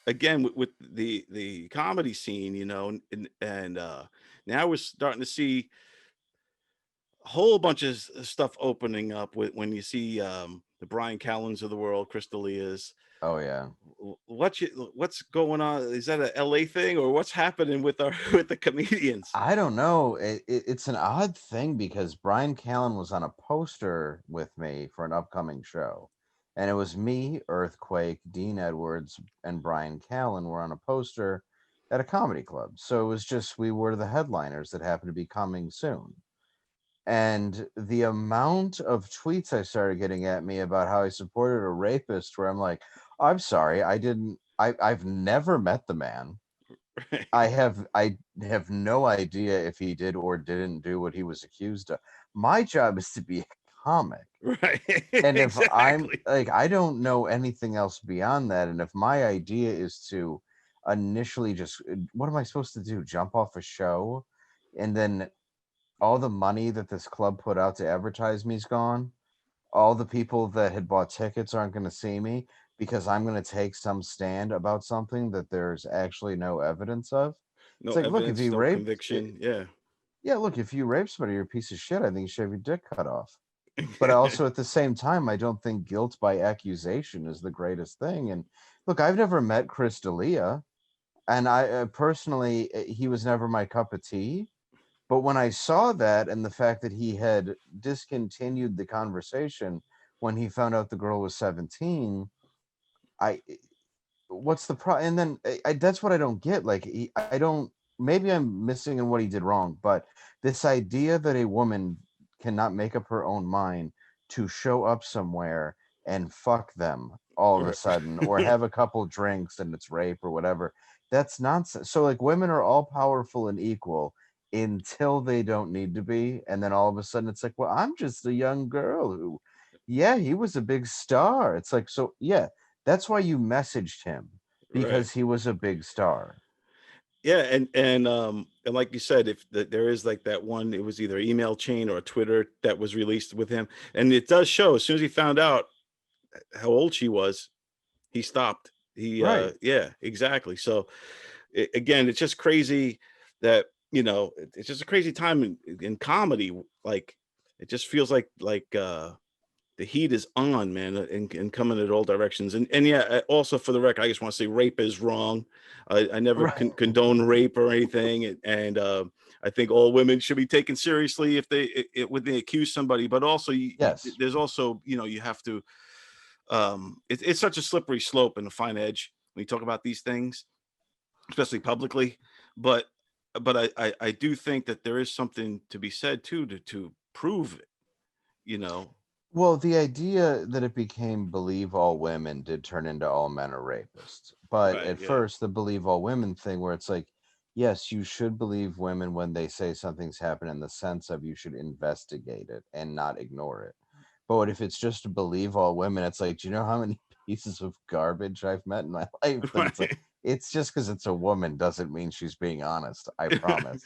again with the comedy scene, and now we're starting to see a whole bunch of stuff opening up with when you see the Bryan Callens of the world, Chris D'Elia's. Oh yeah. What's going on? Is that a LA thing, or what's happening with our with the comedians? I don't know. It's an odd thing because Bryan Callen was on a poster with me for an upcoming show. And it was me, Earthquake, Dean Edwards, and Bryan Callen were on a poster at a comedy club. So it was just we were the headliners that happened to be coming soon. And the amount of tweets I started getting at me about how I supported a rapist, where I'm like, I'm sorry, I've never met the man. Right. I have no idea if he did or didn't do what he was accused of. My job is to be a comic. Right. And if I'm Exactly. like, I don't know anything else beyond that. And if my idea is to initially just, what am I supposed to do? Jump off a show? And then all the money that this club put out to advertise me is gone. All the people that had bought tickets aren't going to see me because I'm going to take some stand about something that there's actually no evidence of. It's No like, look, if evidence, you no raped, conviction. Yeah. yeah, look, if you rape somebody, you're a piece of shit. I think you should have your dick cut off. But also at the same time, I don't think guilt by accusation is the greatest thing. And look, I've never met Chris D'Elia, and I personally, he was never my cup of tea. But when I saw that and the fact that he had discontinued the conversation when he found out the girl was 17, I what's the pro? And then that's what I don't get. Like, I don't. Maybe I'm missing in what he did wrong, but this idea that a woman cannot make up her own mind to show up somewhere and fuck them all of a Right. sudden, or have a couple drinks and it's rape or whatever, that's nonsense. So, like, women are all powerful and equal until they don't need to be, and then all of a sudden it's like, well, I'm just a young girl who, yeah, he was a big star. It's like, so yeah, that's why you messaged him, Right. because he was a big star. Yeah, and like you said, if there is like that one, it was either email chain or Twitter that was released with him, and it does show as soon as he found out how old she was, he stopped. Right. Yeah, exactly. So again, it's just crazy that it's just a crazy time in comedy. Like it just feels like the heat is on, man, and coming at all directions. And yeah, also for the record, I just want to say rape is wrong. I never Right. condone rape or anything, and I think all women should be taken seriously if when they accuse somebody. But also, Yes. there's also you have to. It's such a slippery slope and a fine edge when you talk about these things, especially publicly. But I do think that there is something to be said too to prove it. You know, Well, the idea that it became believe all women did turn into all men are rapists. But right? at Yeah, first, the believe all women thing, where it's like, yes, you should believe women when they say something's happened, in the sense of you should investigate it and not ignore it. But what if it's just to believe all women? It's like, do you know how many pieces of garbage I've met in my life? And it's like, right. it's just because it's a woman doesn't mean she's being honest. I Right. promise.